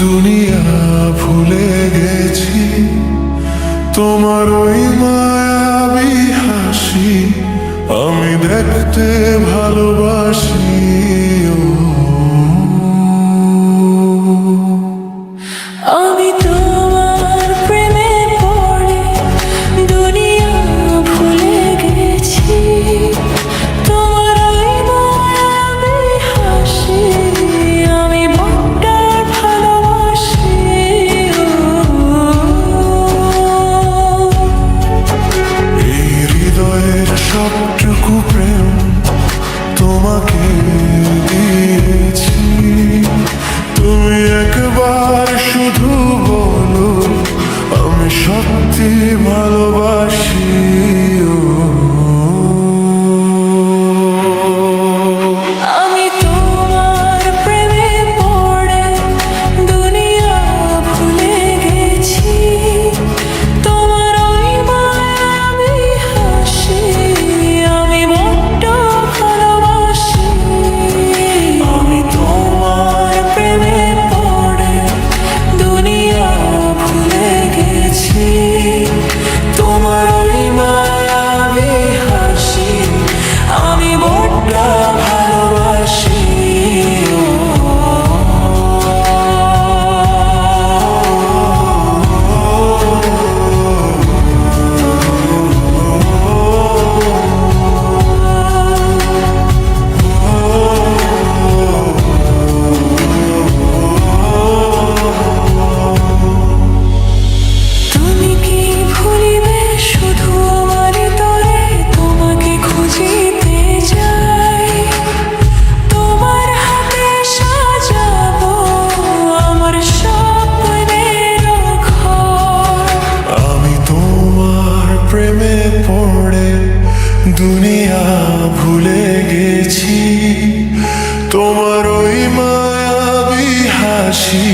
দুনিয়া ভুলে গেছি তোমার ওই মায়াবী হাসি আমি দেখতে ভালোবাসি। আমি তোমার প্রেমে পড়ে দুনিয়া ভুলে গেছি তোমার ওই মায়াবী হাসি আমি বড্ড ভালোবাসি। এই হৃদয়ের সবটুকু প্রেম তোমাকে দিয়েছি, তুমি একবার শুধু বলো আমি সত্যি ভালোবাসি। আমি তোমার প্রেমে পড়ে দুনিয়া ভুলে গেছি তোমার ওই মায়াবী হাসি আমি বড্ড ভালোবাসি। আমি তোমার প্রেমে পড়ে দুনিয়া ভুলে গেছি তোমার ওই মায়াবী হাসি আমি বড্ড ভালোবাসি। তুমি কি ভুলিবে শুধু আমার তরে তোমাকে খুঁজিতে যাই, তোমার হাতে সাজাবো আমার স্বপ্নের ঘর। আমি তোমার প্রেমে পড়ে দুনিয়া ভুলে গেছি তোমার ওই মায়াবী হাসি